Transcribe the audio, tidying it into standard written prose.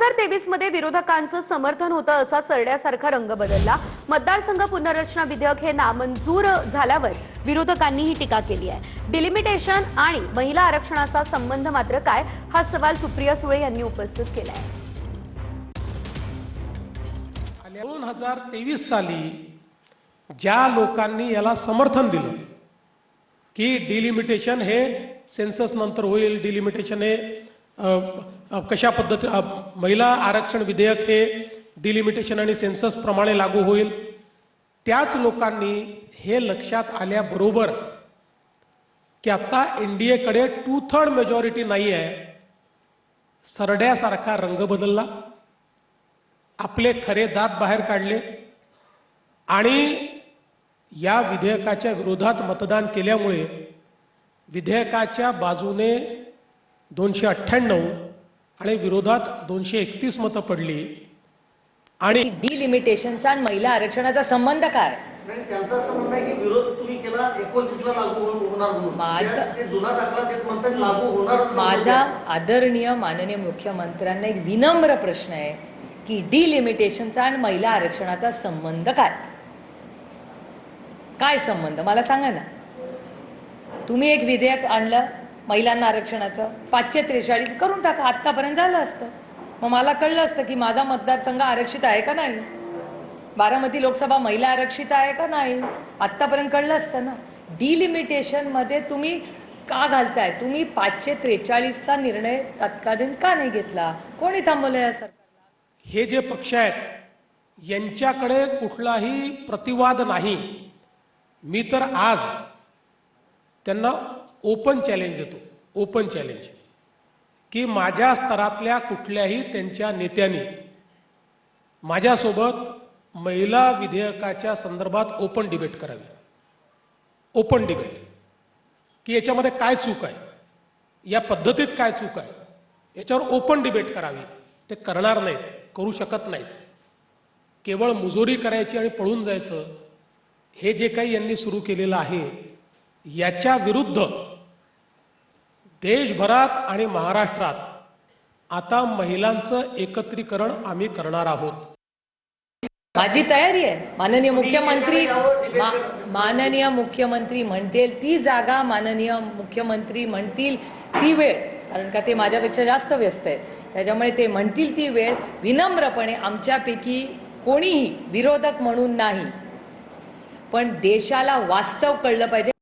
2023 मध्ये विरोधकांचं समर्थन होतं असा सरड्यासारखा रंग बदलला। मतदारसंघ पुनर्रचना विधेयक हे नामंजूर झाल्यावर विरोधकांनी ही टीका केली आहे। डिलिमिटेशन आणि महिला आरक्षणाचा संबंध मात्र काय, हा सवाल सुप्रिया सुळे यांनी उपस्थित केला आहे। 2023 साली ज्या लोकांनी याला समर्थन दिलं की डिलिमिटेशन हे सेन्सस नंतर होईल, डिलिमिटेशन हे कशा पद्धती महिला आरक्षण विधेयक हे डिलिमिटेशन आणि सेन्सस प्रमाणे लागू होईल, त्याच लोकांनी हे लक्षात आल्याबरोबर की आता एनडीएकडे 2/3 मेजॉरिटी नाही आहे, सरड्यासारखा रंग बदलला, आपले खरे दात बाहेर काढले आणि या विधेयकाच्या विरोधात मतदान केल्यामुळे विधेयकाच्या बाजूने 298 आणि विरोधात 231 मतं पडली। आणि डिलिमिटेशनचा आणि महिला आरक्षणाचा संबंध काय? नाही, त्यांचा संबंध आहे की विरोध तुम्ही केला 29 ला लागू होणार म्हणून ते जुना दाखला देत म्हणतात लागू होणार। माझा आदरणीय माननीय मुख्यमंत्र्यांना एक विनम्र प्रश्न आहे की डिलिमिटेशनचा आणि महिला आरक्षणाचा संबंध काय? काय संबंध मला सांगा ना। तुम्ही एक विधेयक आणलं महिलांना आरक्षणाचं, 543 करून टाका, आतापर्यंत झालं असतं। मग मला कळलं असतं की माझा मतदारसंघ आरक्षित आहे का नाही, बारामती लोकसभा महिला आरक्षित आहे का नाही, आतापर्यंत कळलं असतं ना। डिलिमिटेशन मध्ये तुम्ही का घालताय? तुम्ही 543चा निर्णय तत्कालीन का नाही घेतला? कोणी थांबवलं या सरकारला? हे जे पक्ष आहेत यांच्याकडे कुठलाही प्रतिवाद नाही। मी तर आज त्यांना ओपन चॅलेंज देतो, ओपन चॅलेंज, की माझ्या स्तरातल्या कुठल्याही त्यांच्या नेत्यांनी माझ्यासोबत महिला विधेयकाच्या संदर्भात ओपन डिबेट करावी। ओपन डिबेट की याच्यामध्ये काय चूक आहे, या पद्धतीत काय चूक आहे, याच्यावर ओपन डिबेट करावी। ते करणार नाहीत, करू शकत नाहीत। केवळ मुजोरी करायची आणि पळून जायचं हे जे काही यांनी सुरू केलेलं आहे, याच्या विरुद्ध देशभरात आणि महाराष्ट्रात आता महिलांचं एकत्रीकरण आम्ही करणार आहोत। माझी तयारी आहे। माननीय मुख्यमंत्री म्हणतील ती जागा, माननीय मुख्यमंत्री म्हणतील ती वेळ, कारण का ते माझ्यापेक्षा जास्त व्यस्त आहेत, त्याच्यामुळे ते म्हणतील ती वेळ विनम्रपणे, आमच्यापैकी कोणीही विरोधक म्हणून नाही, पण देशाला वास्तव कळलं पाहिजे।